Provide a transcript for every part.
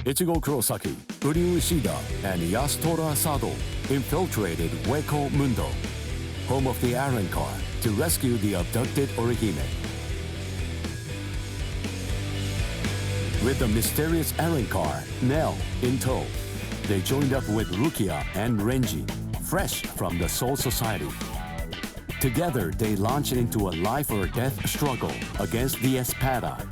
Ichigo Kurosaki, Uryu Ishida, and Yasutora Sado infiltrated Hueco Mundo, home of the Iron Car, to rescue the abducted Orihime. With the mysterious Iron Car, Nell, in tow, they joined up with Rukia and Renji, fresh from the Soul Society. Together, they launched into a life-or-death struggle against the Espada.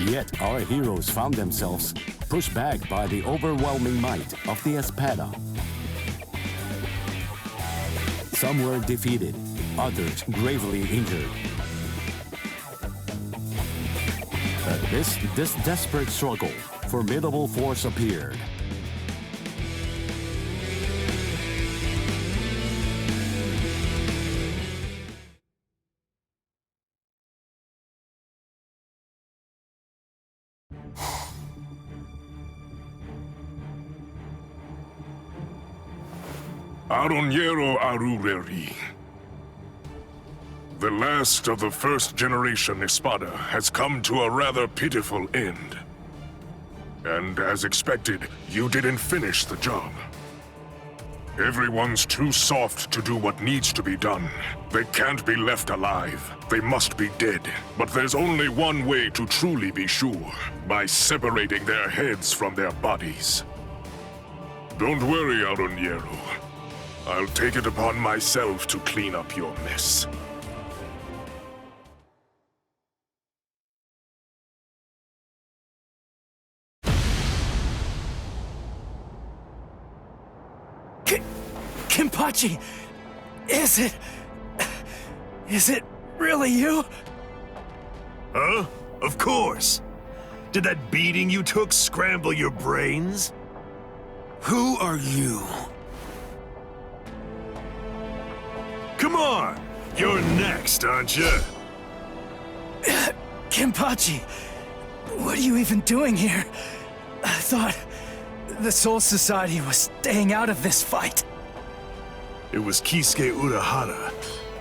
Yet, our heroes found themselves pushed back by the overwhelming might of the Espada. Some were defeated, others gravely injured. This desperate struggle, formidable force appeared. Aroniero Arureri. The last of the first generation Espada has come to a rather pitiful end. And as expected, you didn't finish the job. Everyone's too soft to do what needs to be done. They can't be left alive. They must be dead. But there's only one way to truly be sure, by separating their heads from their bodies. Don't worry, Aroniero. I'll take it upon myself to clean up your mess. Kenpachi! Is it really you? Huh? Of course. Did that beating you took scramble your brains? Who are you? Come on! You're next, aren't you? Kenpachi, what are you even doing here? I thought the Soul Society was staying out of this fight. It was Kisuke Urahara.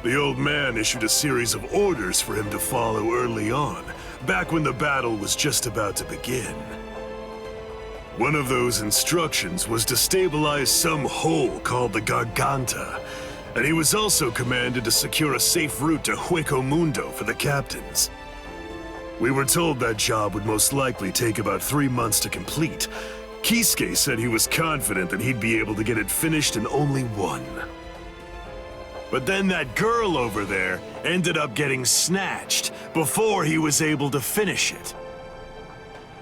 The old man issued a series of orders for him to follow early on, back when the battle was just about to begin. One of those instructions was to stabilize some hole called the Garganta, and he was also commanded to secure a safe route to Hueco Mundo for the captains. We were told that job would most likely take about 3 months to complete. Kisuke said he was confident that he'd be able to get it finished in only 1. But then that girl over there ended up getting snatched before he was able to finish it.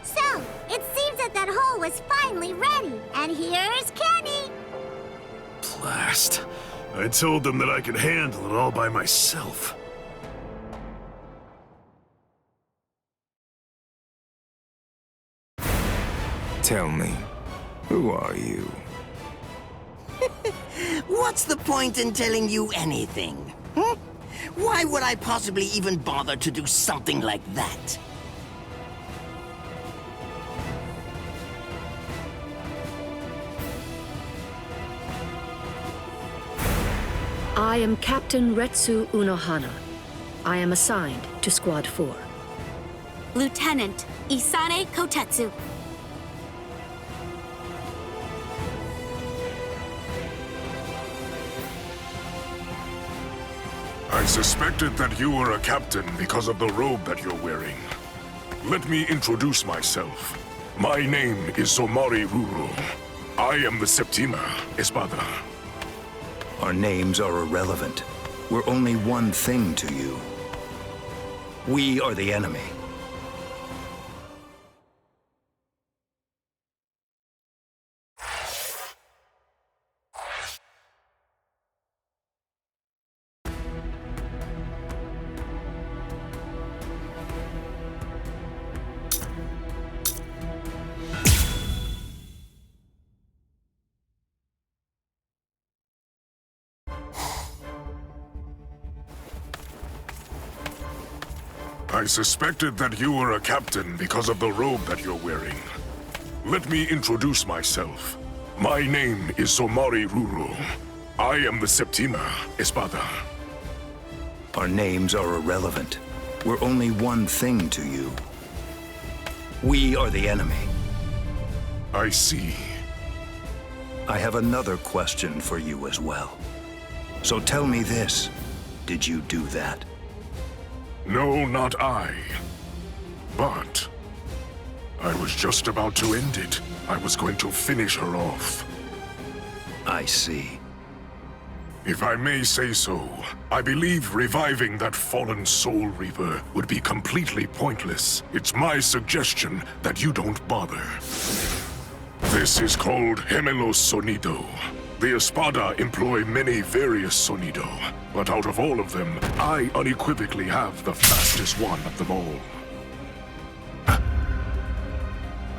So, it seems that hole was finally ready, and here's Kenny! Blast. I told them that I could handle it all by myself. Tell me, who are you? What's the point in telling you anything? Why would I possibly even bother to do something like that? I am Captain Retsu Unohana. I am assigned to Squad 4. Lieutenant Isane Kotetsu. I suspected that you were a captain because of the robe that you're wearing. Let me introduce myself. My name is Somari Ruru. I am the Septima Espada. Our names are irrelevant. We're only one thing to you. We are the enemy. I suspected that you were a captain because of the robe that you're wearing. Let me introduce myself. My name is Somari Ruru. I am the Septima Espada. Our names are irrelevant. We're only one thing to you. We are the enemy. I see. I have another question for you as well. So tell me this. Did you do that? No, not I. But I was just about to end it. I was going to finish her off. I see. If I may say so, I believe reviving that fallen Soul Reaper would be completely pointless. It's my suggestion that you don't bother. This is called Gemelos Sonido. The Espada employ many various Sonido, but out of all of them, I unequivocally have the fastest one of them all.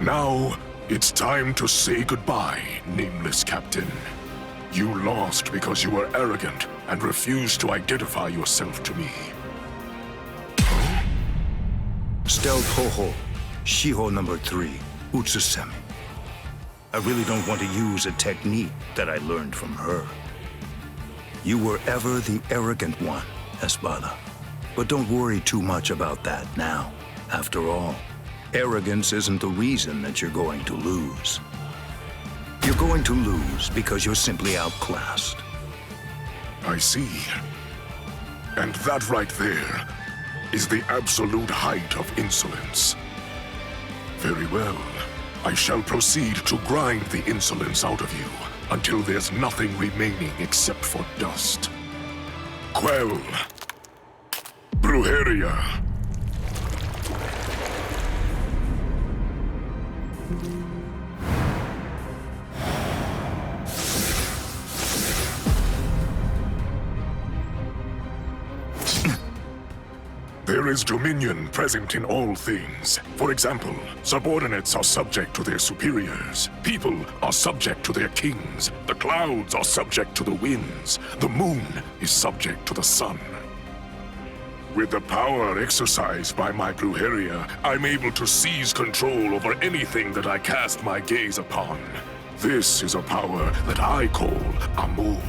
Now, it's time to say goodbye, nameless captain. You lost because you were arrogant and refused to identify yourself to me. Huh? Stealth Ho-Ho, Shiho number 3, Utsusemi. I really don't want to use a technique that I learned from her. You were ever the arrogant one, Espada. But don't worry too much about that now. After all, arrogance isn't the reason that you're going to lose. You're going to lose because you're simply outclassed. I see. And that right there is the absolute height of insolence. Very well. I shall proceed to grind the insolence out of you until there's nothing remaining except for dust. Quell. Brujeria. There is dominion present in all things. For example, subordinates are subject to their superiors. People are subject to their kings. The clouds are subject to the winds. The moon is subject to the sun. With the power exercised by my Brujeria, I'm able to seize control over anything that I cast my gaze upon. This is a power that I call Amor.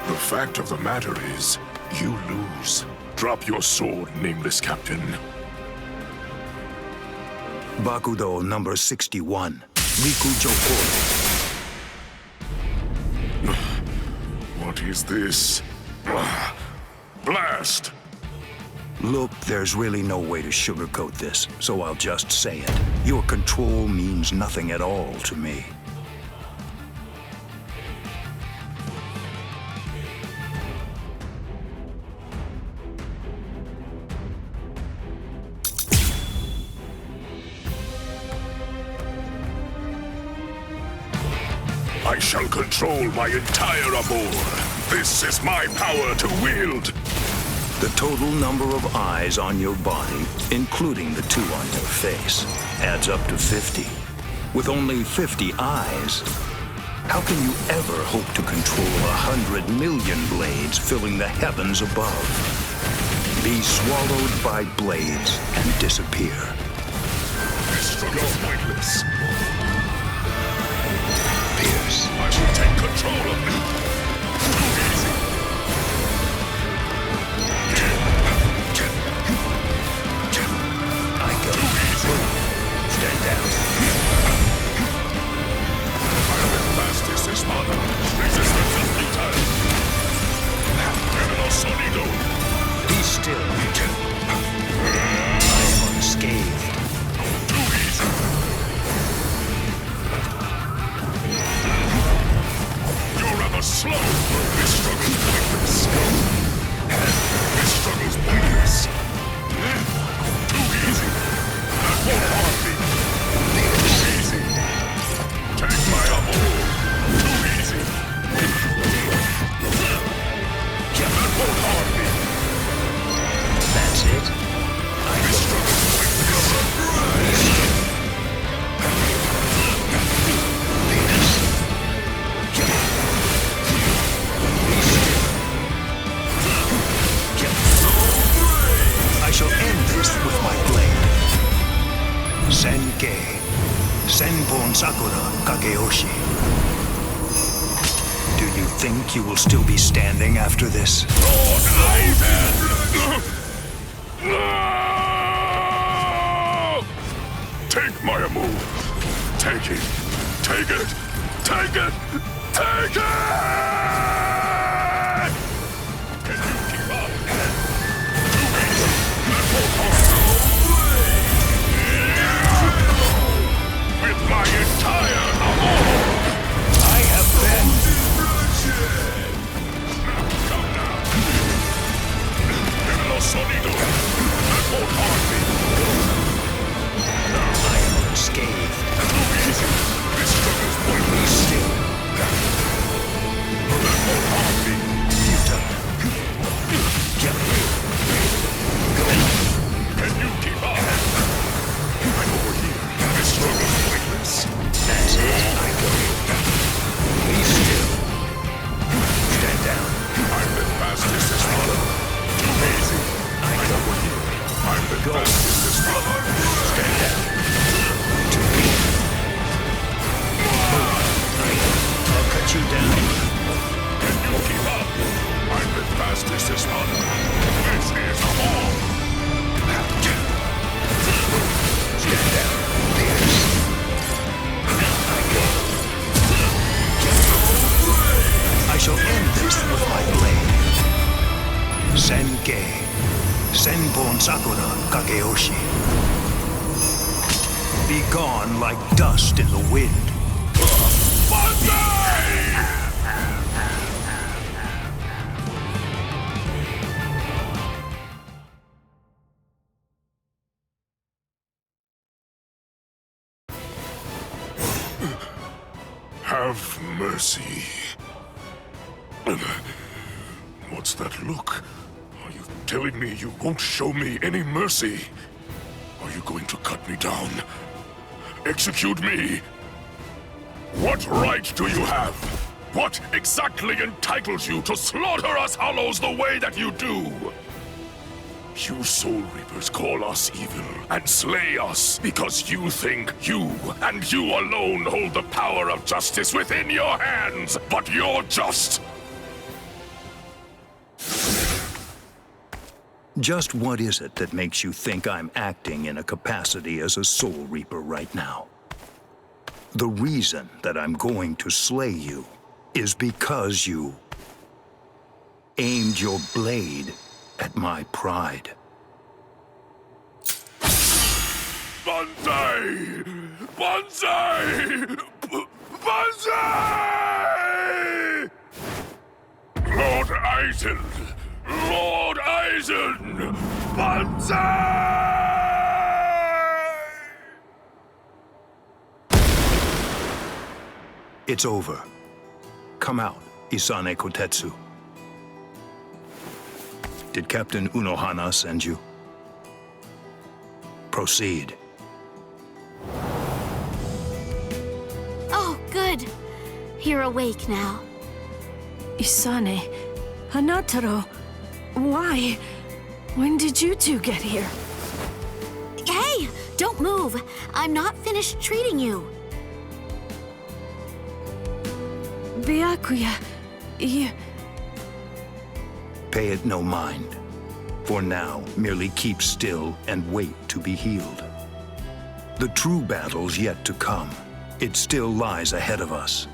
The fact of the matter is, you lose. Drop your sword, nameless captain. Bakudo number 61, Riku Jokoro. What is this? Blast! Look, there's really no way to sugarcoat this, so I'll just say it. Your control means nothing at all to me. I shall control my entire Amor. This is my power to wield. The total number of eyes on your body, including the 2 on your face, adds up to 50. With only 50 eyes, how can you ever hope to control 100 million blades filling the heavens above? Be swallowed by blades and disappear. This struggle is pointless. Pierce. I will take control of me. Easy. I go. Stand down. I am the fastest Espada. Resistance is futile. Gemelos Sonido. Be still. I am unscathed. Too easy. You're rather slow. This struggle's pointless. This struggle's pointless. Too easy. That won't harm me. Too easy. Take my Amor. Too easy. That won't harm me. That's it. This struggle's pointless. I shall end this with my blade. Senkei. Senpon Sakura Kageyoshi. Do you think you will still be standing after this? Lord Ivan! sonido! That won't harm me! I am unscathed. Too easy! This struggle's pointless! Still. That won't harm me! Futile. Can you keep up? I'm over here. This struggle's pointless. That's it. I go. Be still. Stand down. I'm the fastest this runner. Too easy. I'm over here. I'm the fastest this runner. Stand down. Too weak. I'll cut you down. Can you keep up? I'm the fastest this runner. This is a ball. Stand down. Pierce. I go. I shall end this with my blade. Senkei. Senpon Sakura Kageyoshi. Be gone like dust in the wind. Have mercy. What's that look? Are you telling me you won't show me any mercy? Are you going to cut me down? Execute me? What right do you have? What exactly entitles you to slaughter us Hollows the way that you do? You Soul Reapers call us evil and slay us because you think you and you alone hold the power of justice within your hands, but you're just... Just what is it that makes you think I'm acting in a capacity as a Soul Reaper right now? The reason that I'm going to slay you is because you aimed your blade at my pride. Banzai! Banzai! Banzai! Lord Eisen! Lord Eisen! Banzai! It's over. Come out, Isane Kotetsu. Did Captain Unohana send you? Proceed. Oh, good. You're awake now. Isane, Hanataro, why? When did you two get here? Hey, don't move. I'm not finished treating you. Byakuya, you... Pay it no mind. For now, merely keep still and wait to be healed. The true battle's yet to come. It still lies ahead of us.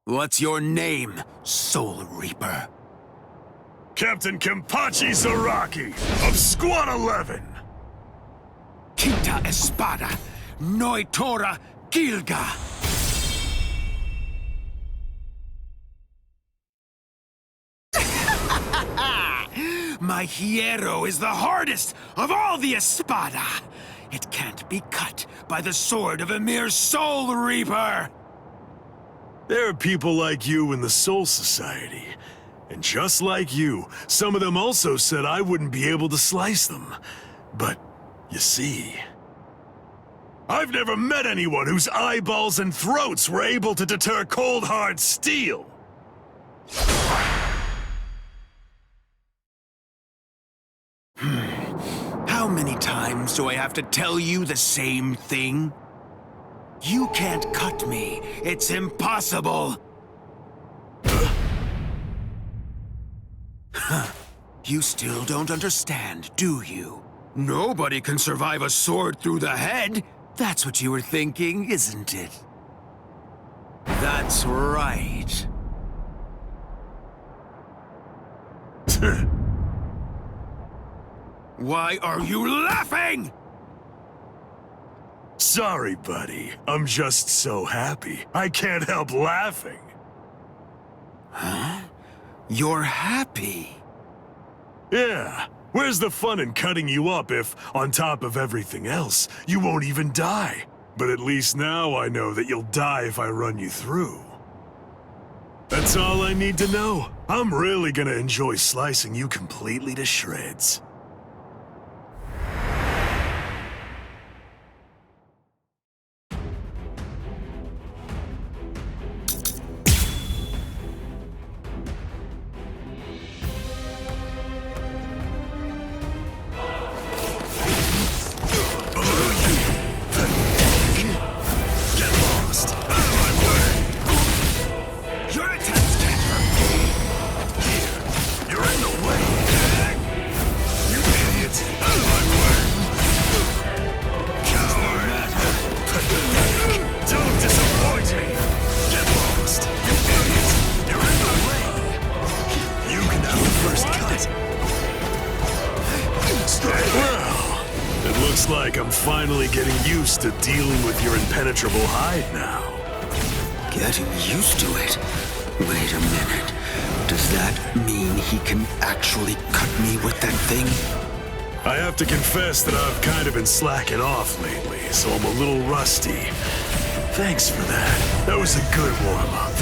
What's your name, Soul Reaper? Captain Kenpachi Zaraki of Squad 11. Kita Espada, Noitora Gilga. My hierro is the hardest of all the Espada. It can't be cut by the sword of a mere Soul Reaper. There are people like you in the Soul Society. And just like you, some of them also said I wouldn't be able to slice them. But, you see... I've never met anyone whose eyeballs and throats were able to deter cold hard steel. How many times do I have to tell you the same thing? You can't cut me. It's impossible. Huh. You still don't understand, do you? Nobody can survive a sword through the head. That's what you were thinking, isn't it? That's right. Why are you laughing? Sorry, buddy. I'm just so happy. I can't help laughing. Huh? You're happy? Yeah. Where's the fun in cutting you up if, on top of everything else, you won't even die? But at least now I know that you'll die if I run you through. That's all I need to know. I'm really gonna enjoy slicing you completely to shreds. Finally getting used to dealing with your impenetrable hide now. Getting used to it? Wait a minute. Does that mean he can actually cut me with that thing? I have to confess that I've kind of been slacking off lately, so I'm a little rusty. Thanks for that. That was a good warm-up.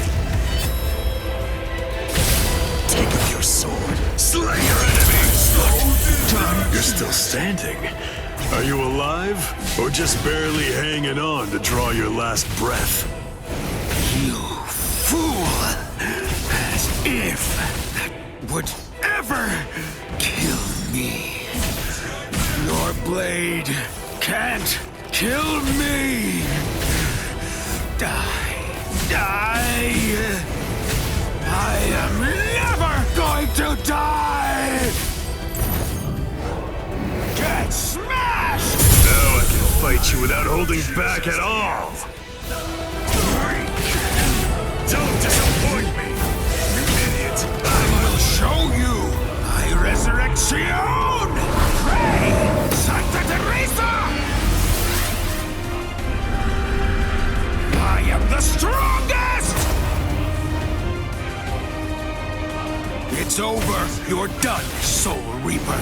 Take up your sword. Slay your enemies! You're still standing. Are you alive, or just barely hanging on to draw your last breath? You fool! As if that would ever kill me. Your blade can't kill me! Die! I am never going to die! Get smashed! Now I can fight you without holding back at all! Don't disappoint me, you idiot! I will show you my resurrection! Pray, Santa Teresa! I am the strongest! It's over. You're done, Soul Reaper.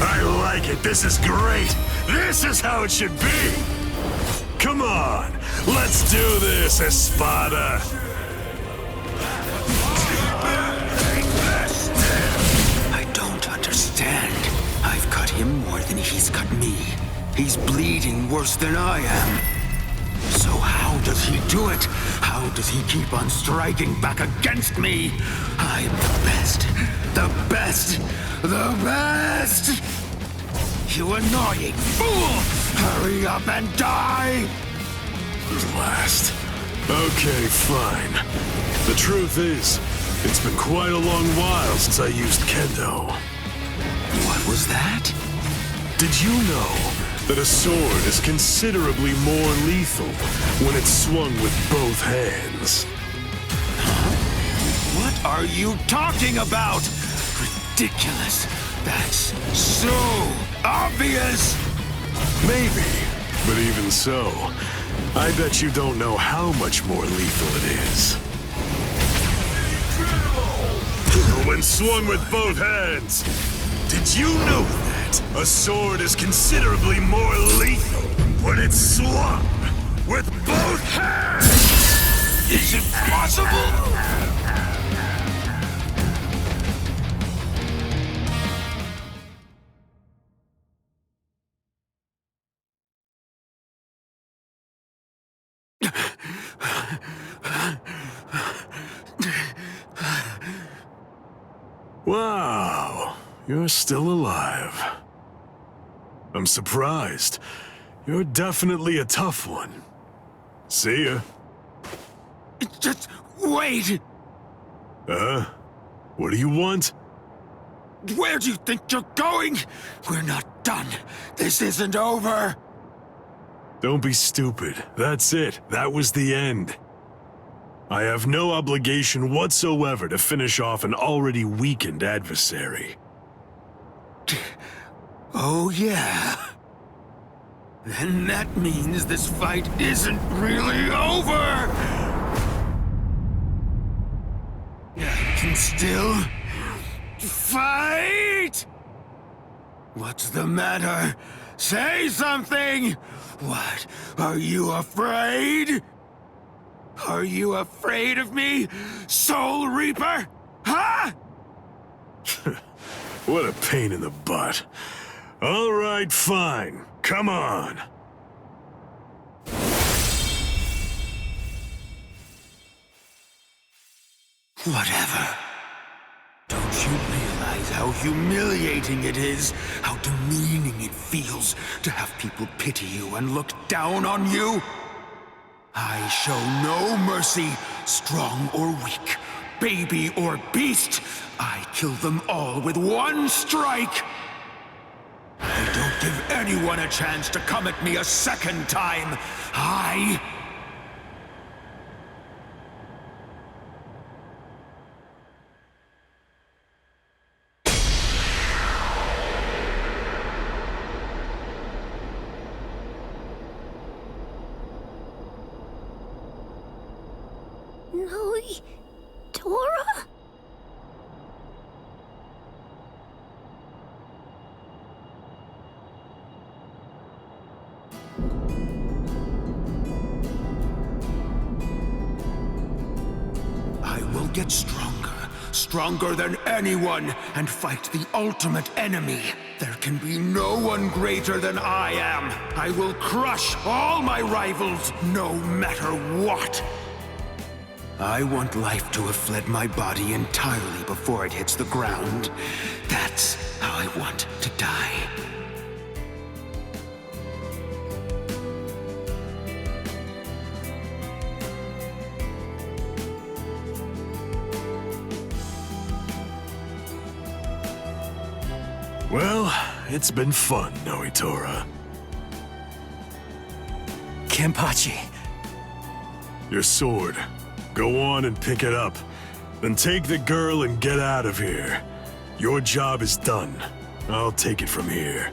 I like it. This is great. This is how it should be. Come on. Let's do this, Espada. I don't understand. I've cut him more than he's cut me. He's bleeding worse than I am. So how does he do it? How does he keep on striking back against me? I'm the best. The best. The best! You annoying fool! Hurry up and die! Last. Okay, fine. The truth is, it's been quite a long while since I used Kendo. What was that? Did you know that a sword is considerably more lethal when it's swung with both hands? Huh? What are you talking about? Ridiculous. That's so obvious. Maybe, but even so, I bet you don't know how much more lethal it is. When swung with both hands, did you know that a sword is considerably more lethal when it's swung with both hands? Is it possible? Wow, you're still alive. I'm surprised. You're definitely a tough one. See ya. Just wait! What do you want? Where do you think you're going? We're not done. This isn't over. Don't be stupid. That's it. That was the end. I have no obligation whatsoever to finish off an already weakened adversary. Oh, yeah. Then that means this fight isn't really over! I can still fight! What's the matter? Say something! What? Are you afraid? Are you afraid of me, Soul Reaper? Huh? What a pain in the butt. All right, fine. Come on. Whatever. Don't you realize how humiliating it is? How demeaning it feels to have people pity you and look down on you? I show no mercy, strong or weak, baby or beast. I kill them all with one strike. I don't give anyone a chance to come at me a second time. Tora? I will get stronger, stronger than anyone, and fight the ultimate enemy. There can be no one greater than I am. I will crush all my rivals, no matter what. I want life to have fled my body entirely before it hits the ground. That's how I want to die. Well, it's been fun, Noitora. Kenpachi. Your sword. Go on and pick it up. Then take the girl and get out of here. Your job is done. I'll take it from here.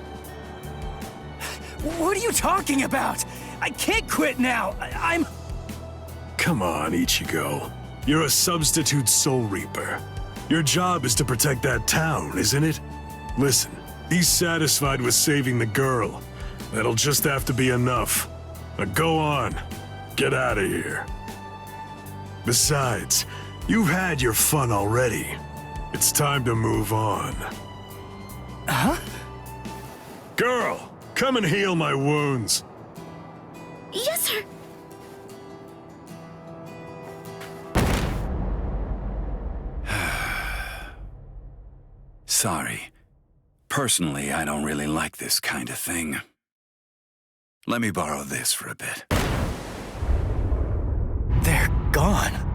What are you talking about? I can't quit now. I'm... Come on, Ichigo. You're a substitute Soul Reaper. Your job is to protect that town, isn't it? Listen, he's satisfied with saving the girl. That'll just have to be enough. Now go on. Get out of here. Besides, you've had your fun already. It's time to move on. Huh? Girl, come and heal my wounds. Yes, sir. Sorry. Personally, I don't really like this kind of thing. Let me borrow this for a bit. They're gone.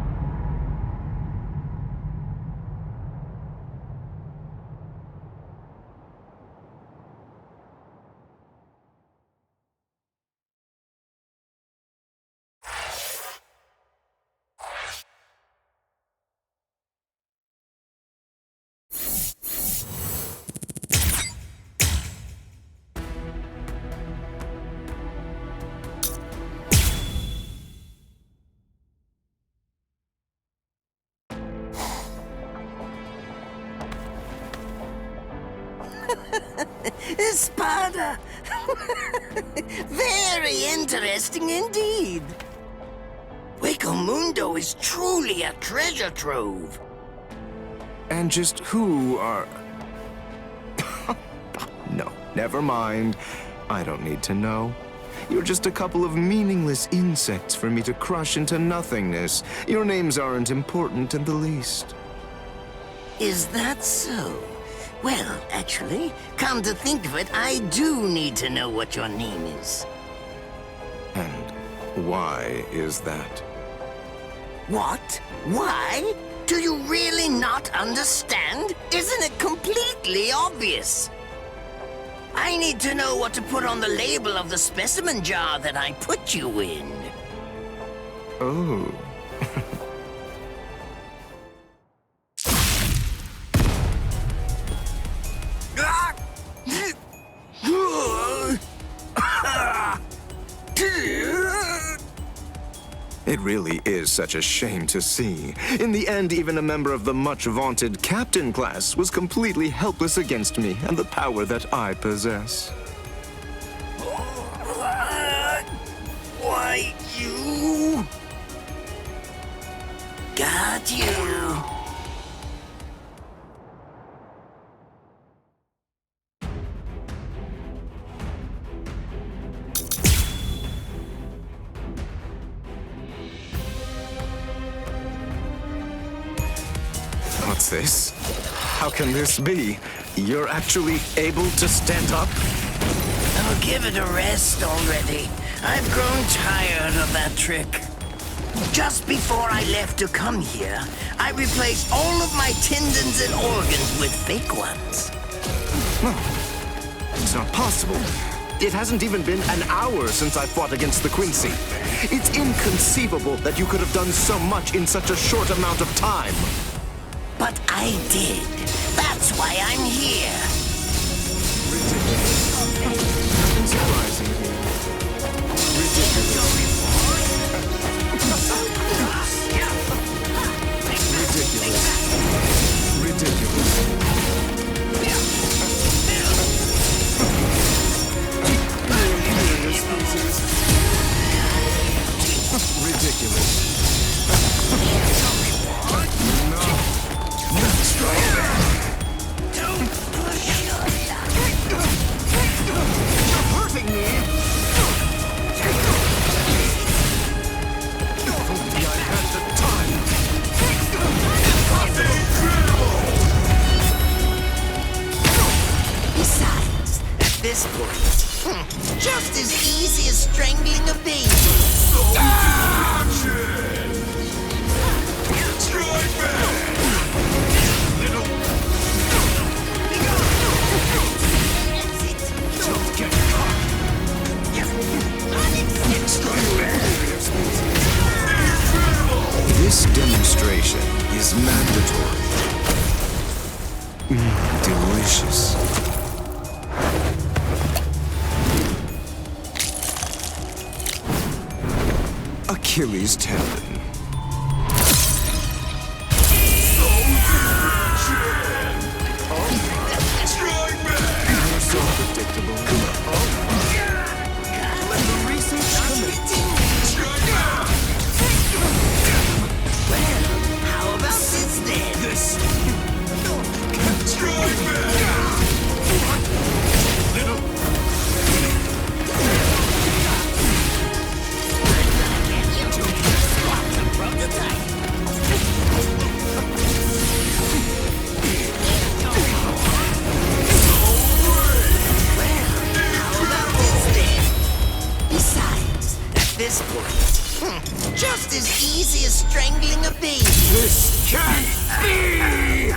Espada! Very interesting indeed. Mundo is truly a treasure trove. And just who are... No, never mind. I don't need to know. You're just a couple of meaningless insects for me to crush into nothingness. Your names aren't important in the least. Is that so? Well, actually, come to think of it, I do need to know what your name is. And why is that? What? Why? Do you really not understand? Isn't it completely obvious? I need to know what to put on the label of the specimen jar that I put you in. Oh. It really is such a shame to see. In the end, even a member of the much-vaunted captain class was completely helpless against me and the power that I possess. Why, you... Got you. What's this? How can this be? You're actually able to stand up? Oh, give it a rest already. I've grown tired of that trick. Just before I left to come here, I replaced all of my tendons and organs with fake ones. No, it's not possible. It hasn't even been an hour since I fought against the Quincy. It's inconceivable that you could have done so much in such a short amount of time. But I did. That's why I'm here. Nothing surprising here. Ridiculous. This point, just as easy as strangling a baby. This demonstration is mandatory. Delicious. Achilles tendon. You're so predictable. Let the research commence. Well, how about this then? This. This point, just as easy as strangling a baby. This can't be!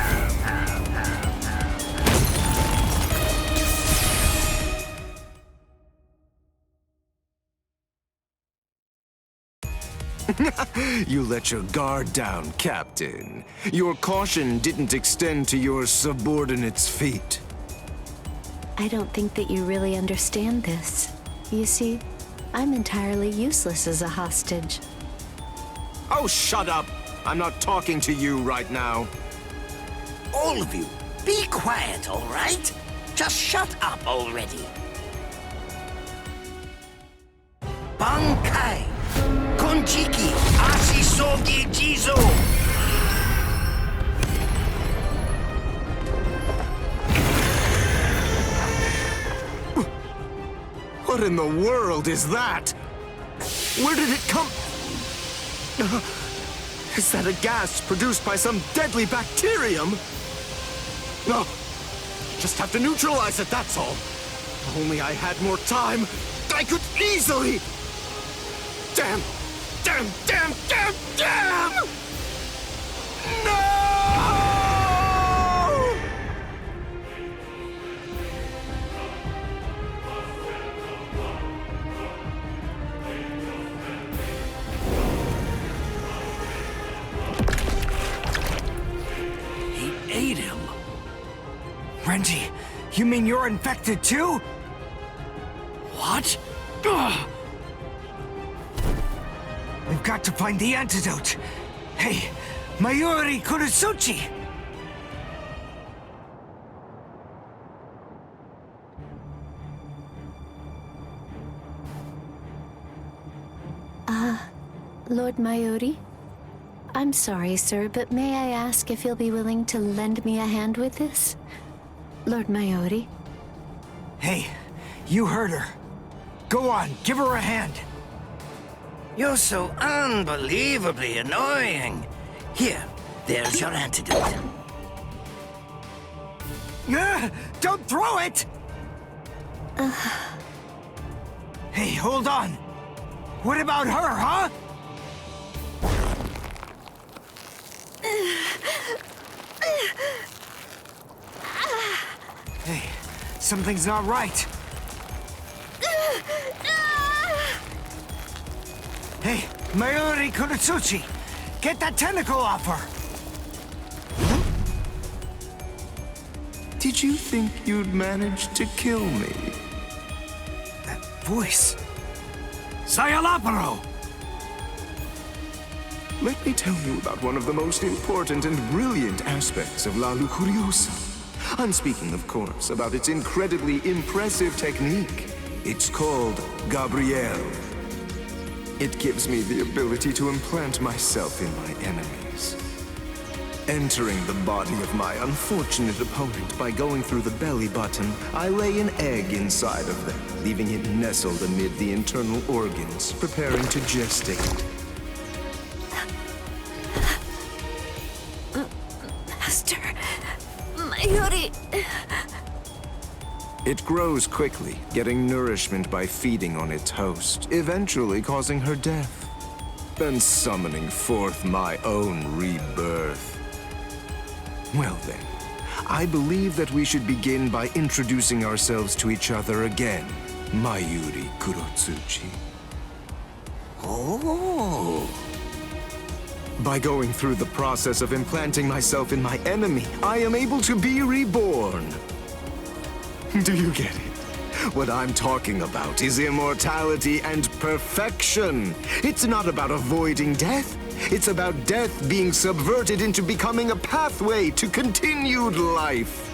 You let your guard down, Captain. Your caution didn't extend to your subordinates' feet. I don't think that you really understand this. You see, I'm entirely useless as a hostage. Oh, shut up! I'm not talking to you right now. All of you, be quiet, all right? Just shut up already. Bankai, Konjiki, Ashisogi Jizo. What in the world is that? Where did it come? Is that a gas produced by some deadly bacterium? No, just have to neutralize it, that's all. If only I had more time, I could easily... Damn! Damn! Damn! Damn! Damn! No! ate him. Renji, you mean you're infected too? What? Ugh. We've got to find the antidote. Hey, Mayuri Kurosuchi! Lord Mayuri? I'm sorry, sir, but may I ask if you'll be willing to lend me a hand with this? Lord Mayuri? Hey, you heard her. Go on, give her a hand. You're so unbelievably annoying. Here, there's your antidote. Don't throw it! Hey, hold on. What about her, huh? Hey, something's not right. Hey, Mayuri Kurosuchi, get that tentacle off her! Did you think you'd manage to kill me? That voice. Sayalaparo! Let me tell you about one of the most important and brilliant aspects of La Lucuriosa. I'm speaking, of course, about its incredibly impressive technique. It's called Gabrielle. It gives me the ability to implant myself in my enemies. Entering the body of my unfortunate opponent by going through the belly button, I lay an egg inside of them, leaving it nestled amid the internal organs, preparing to gestate. Master... Mayuri... It grows quickly, getting nourishment by feeding on its host, eventually causing her death, then summoning forth my own rebirth. Well then, I believe that we should begin by introducing ourselves to each other again, Mayuri Kurosuchi. Oh. By going through the process of implanting myself in my enemy, I am able to be reborn. Do you get it? What I'm talking about is immortality and perfection. It's not about avoiding death. It's about death being subverted into becoming a pathway to continued life.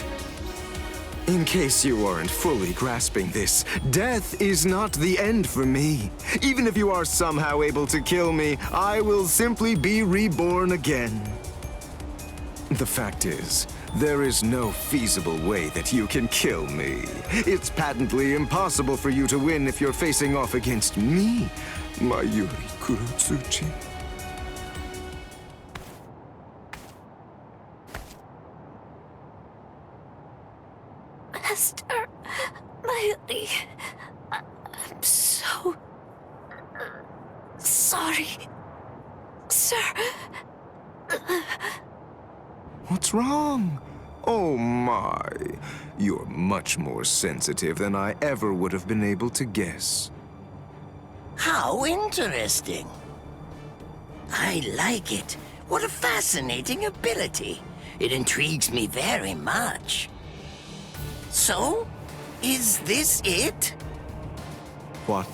In case you aren't fully grasping this, death is not the end for me. Even if you are somehow able to kill me, I will simply be reborn again. The fact is, there is no feasible way that you can kill me. It's patently impossible for you to win if you're facing off against me, Mayuri Kurosuchi. Master... Mayuri... I'm so... sorry... Sir... What's wrong? Oh my. You're much more sensitive than I ever would have been able to guess. How interesting. I like it. What a fascinating ability. It intrigues me very much. So, is this it? What?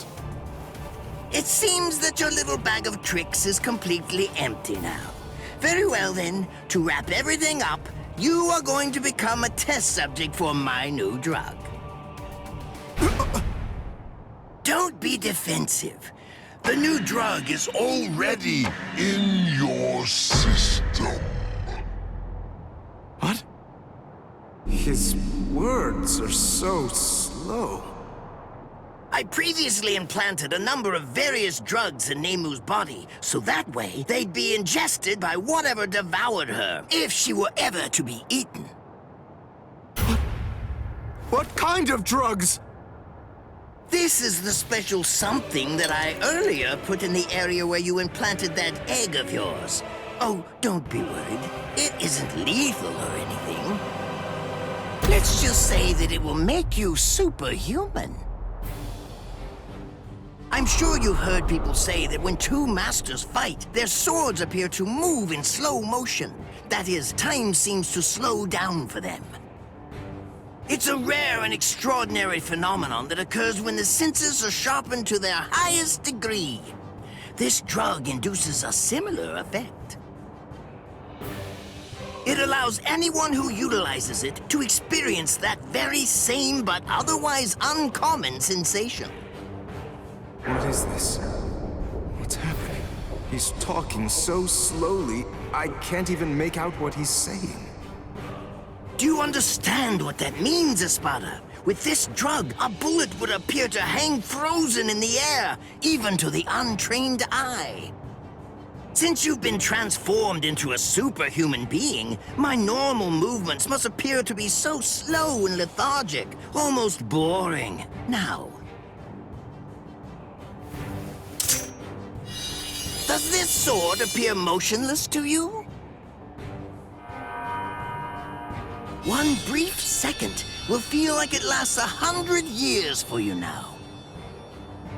It seems that your little bag of tricks is completely empty now. Very well then, to wrap everything up, you are going to become a test subject for my new drug. Don't be defensive. The new drug is already in your system. What? His words are so slow. I previously implanted a number of various drugs in Nemu's body, so that way they'd be ingested by whatever devoured her, if she were ever to be eaten. What kind of drugs? This is the special something that I earlier put in the area where you implanted that egg of yours. Oh, don't be worried. It isn't lethal or anything. Let's just say that it will make you superhuman. I'm sure you've heard people say that when two masters fight, their swords appear to move in slow motion. That is, time seems to slow down for them. It's a rare and extraordinary phenomenon that occurs when the senses are sharpened to their highest degree. This drug induces a similar effect. It allows anyone who utilizes it to experience that very same but otherwise uncommon sensation. What is this? What's happening? He's talking so slowly, I can't even make out what he's saying. Do you understand what that means, Espada? With this drug, a bullet would appear to hang frozen in the air, even to the untrained eye. Since you've been transformed into a superhuman being, my normal movements must appear to be so slow and lethargic, almost boring. Now, does this sword appear motionless to you? One brief second will feel like it lasts 100 years for you now.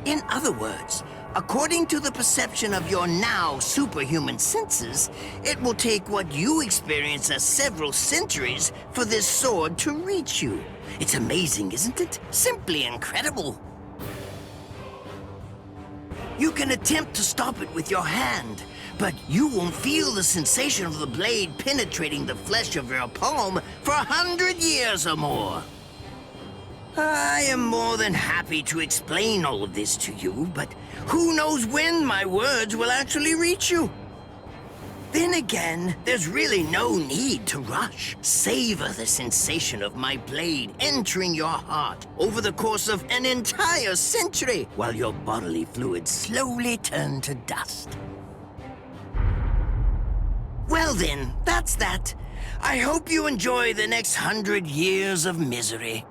In other words, according to the perception of your now superhuman senses, it will take what you experience as several centuries for this sword to reach you. It's amazing, isn't it? Simply incredible. You can attempt to stop it with your hand, but you won't feel the sensation of the blade penetrating the flesh of your palm for 100 years or more. I am more than happy to explain all of this to you, but who knows when my words will actually reach you? Then again, there's really no need to rush. Savor the sensation of my blade entering your heart over the course of an entire century, while your bodily fluids slowly turn to dust. Well then, that's that. I hope you enjoy the next 100 years of misery.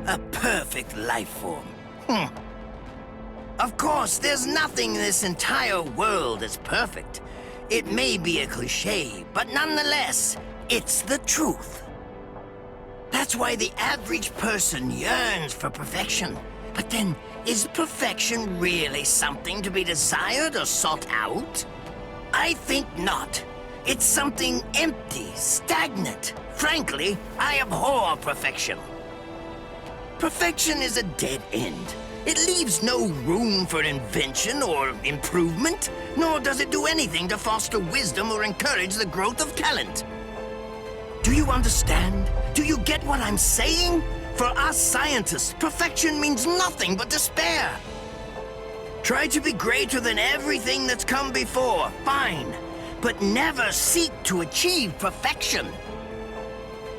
A perfect life form. Of course, there's nothing in this entire world that's perfect. It may be a cliché, but nonetheless, it's the truth. That's why the average person yearns for perfection. But then, is perfection really something to be desired or sought out? I think not. It's something empty, stagnant. Frankly, I abhor perfection. Perfection is a dead end. It leaves no room for invention or improvement, nor does it do anything to foster wisdom or encourage the growth of talent. Do you understand? Do you get what I'm saying? For us scientists, perfection means nothing but despair. Try to be greater than everything that's come before, fine, but never seek to achieve perfection.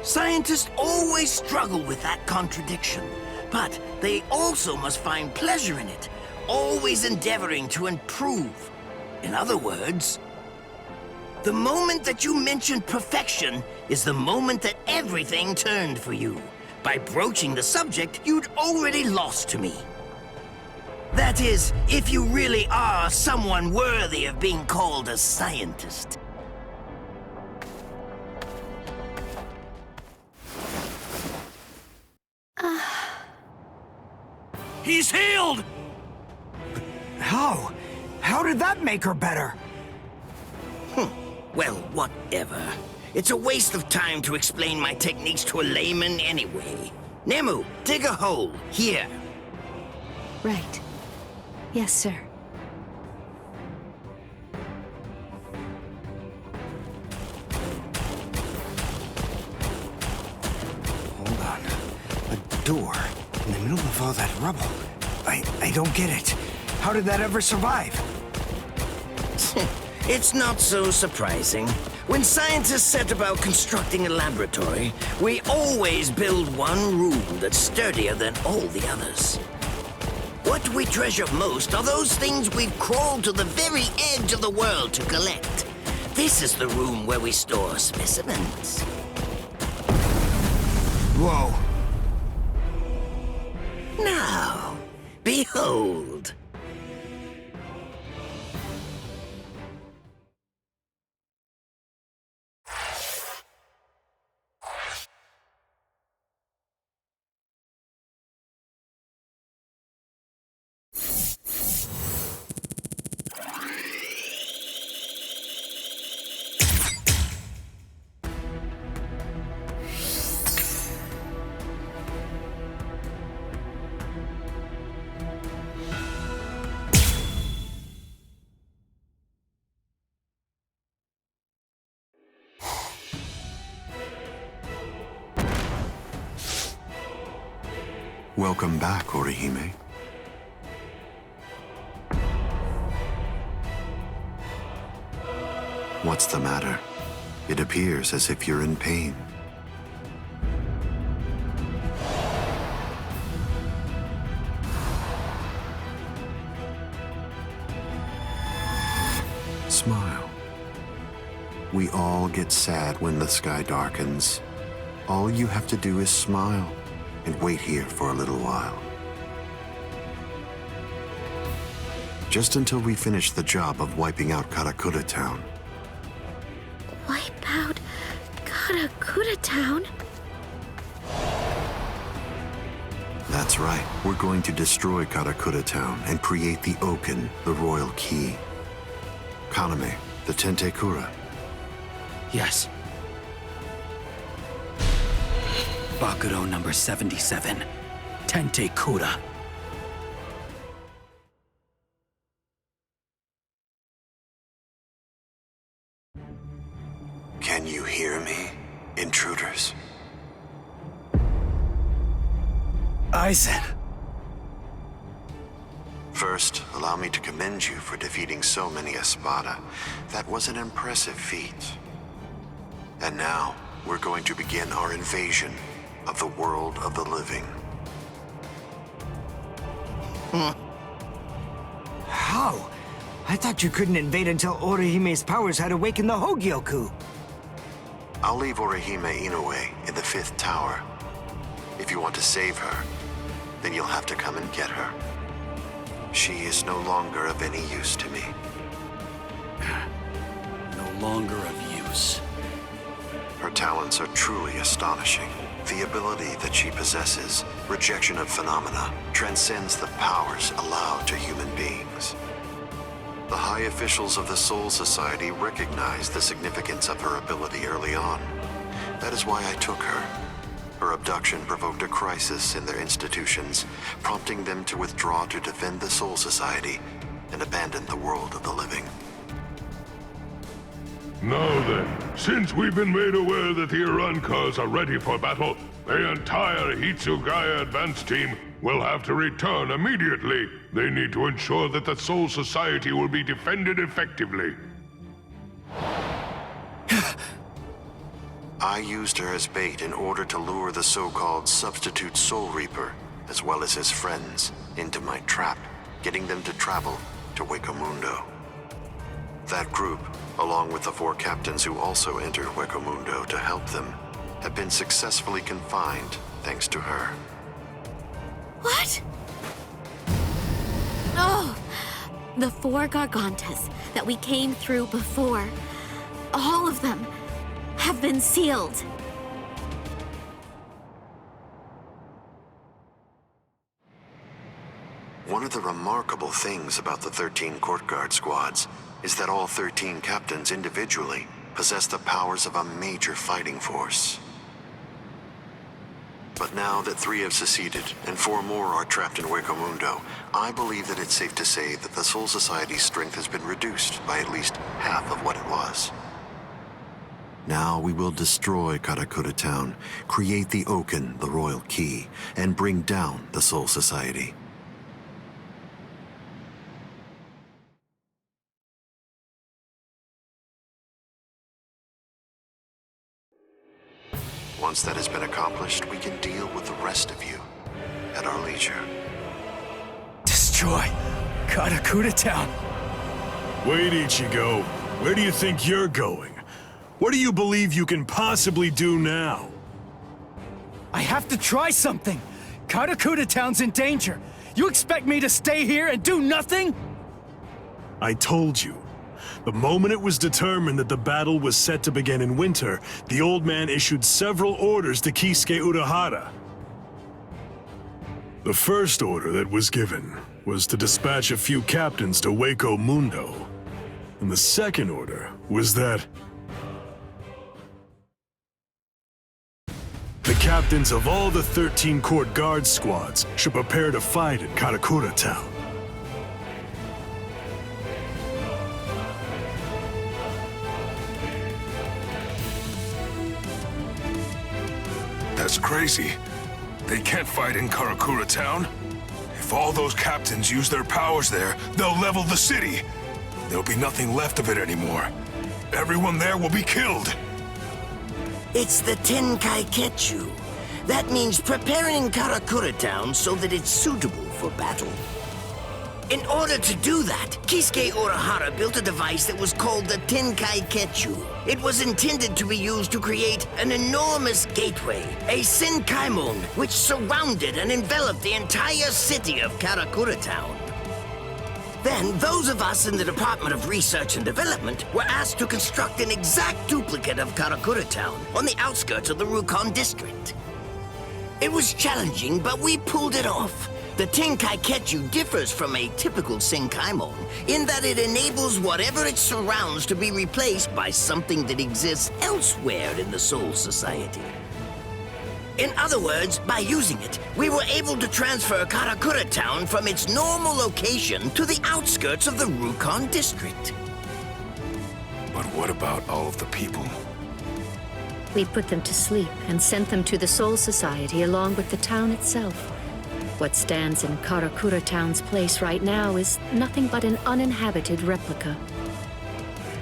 Scientists always struggle with that contradiction, but they also must find pleasure in it, always endeavoring to improve. In other words, the moment that you mentioned perfection is the moment that everything turned for you. By broaching the subject, you'd already lost to me. That is, if you really are someone worthy of being called a scientist. He's healed! How? How did that make her better? Well, whatever. It's a waste of time to explain my techniques to a layman anyway. Nemu, dig a hole, here. Right. Yes, sir. Hold on. A door in the middle of all that rubble. I don't get it. How did that ever survive? It's not so surprising. When scientists set about constructing a laboratory, we always build one room that's sturdier than all the others. What we treasure most are those things we've crawled to the very edge of the world to collect. This is the room where we store specimens. Whoa. Now, behold. Welcome back, Orihime. What's the matter? It appears as if you're in pain. Smile. We all get sad when the sky darkens. All you have to do is smile and wait here for a little while. Just until we finish the job of wiping out Karakura Town. Wipe out Karakura Town? That's right. We're going to destroy Karakura Town and create the Oken, the Royal Key. Kaname, the Tentekura. Yes. Bakuro number 77. Tentekura. Can you hear me, intruders? Aizen. First, allow me to commend you for defeating so many Espada. That was an impressive feat. And now, we're going to begin our invasion of the world of the living. How? I thought you couldn't invade until Orihime's powers had awakened the Hogyoku. I'll leave Orihime Inoue in the 5th tower. If you want to save her, then you'll have to come and get her. She is no longer of any use to me. No longer of use. Her talents are truly astonishing. The ability that she possesses, rejection of phenomena, transcends the powers allowed to human beings. The high officials of the Soul Society recognized the significance of her ability early on. That is why I took her. Her abduction provoked a crisis in their institutions, prompting them to withdraw to defend the Soul Society and abandon the world of the living. Now then, since we've been made aware that the Irankars are ready for battle, the entire Hitsugaya advance team will have to return immediately. They need to ensure that the Soul Society will be defended effectively. I used her as bait in order to lure the so-called substitute Soul Reaper, as well as his friends, into my trap, getting them to travel to Hueco That group, along with the 4 captains who also entered Hueco to help them, have been successfully confined thanks to her. What? Oh, the 4 Gargantas that we came through before, all of them have been sealed. One of the remarkable things about the 13 Court Guard squads is that all 13 captains individually possess the powers of a major fighting force. But now that 3 have seceded and 4 more are trapped in Hueco I believe that it's safe to say that the Soul Society's strength has been reduced by at least half of what it was. Now we will destroy Karakura Town, create the Oken, the Royal Key, and bring down the Soul Society. Once that has been accomplished, we can deal with the rest of you at our leisure. Destroy Karakura Town. Wait, Ichigo. Where do you think you're going? What do you believe you can possibly do now? I have to try something. Karakura Town's in danger. You expect me to stay here and do nothing? I told you. The moment it was determined that the battle was set to begin in winter, the old man issued several orders to Kisuke Urahara. The first order that was given was to dispatch a few captains to Hueco And the second order was that the captains of all the 13 Court Guard squads should prepare to fight in Karakura Town. That's crazy. They can't fight in Karakura town. If all those captains use their powers there, they'll level the city. There'll be nothing left of it anymore. Everyone there will be killed. It's the Tenkai-Ketchu. That means preparing Karakura town so that it's suitable for battle. In order to do that, Kisuke Urahara built a device that was called the Tenkai-Ketchu. It was intended to be used to create an enormous gateway, a Senkaimon, which surrounded and enveloped the entire city of Karakura town. Then, those of us in the Department of Research and Development were asked to construct an exact duplicate of Karakura town on the outskirts of the Rukon district. It was challenging, but we pulled it off. The Tenkai-Ketchu differs from a typical Senkaimon in that it enables whatever it surrounds to be replaced by something that exists elsewhere in the Soul Society. In other words, by using it, we were able to transfer Karakura town from its normal location to the outskirts of the Rukon district. But what about all of the people? We put them to sleep and sent them to the Soul Society along with the town itself. What stands in Karakura town's place right now is nothing but an uninhabited replica.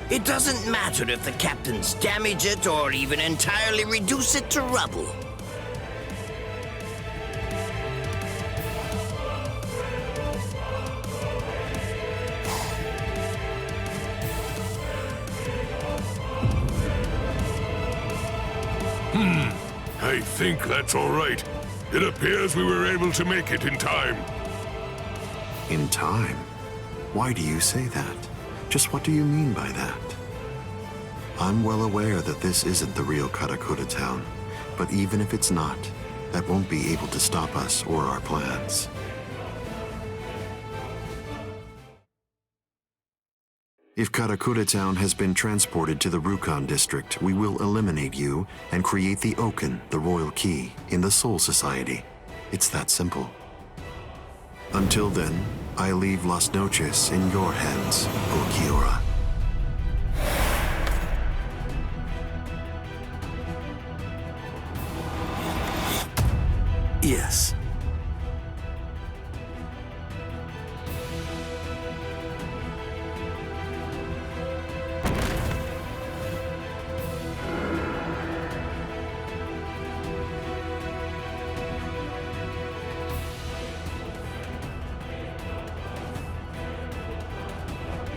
It doesn't matter if the captains damage it or even entirely reduce it to rubble. I think that's all right. It appears we were able to make it in time. In time? Why do you say that? Just what do you mean by that? I'm well aware that this isn't the real Karakura town, but even if it's not, that won't be able to stop us or our plans. If Karakura town has been transported to the Rukon district, we will eliminate you and create the Oken, the royal key, in the Soul Society. It's that simple. Until then, I leave Las Noches in your hands, Ulquiorra. Yes.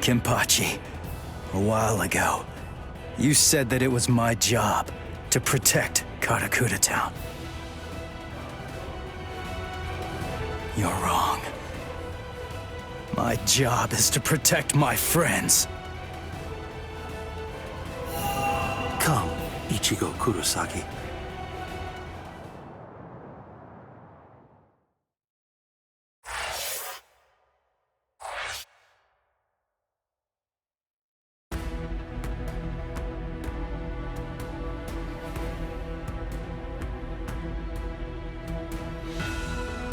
Kenpachi, a while ago, you said that it was my job to protect Karakura town. You're wrong. My job is to protect my friends. Come, Ichigo Kurosaki.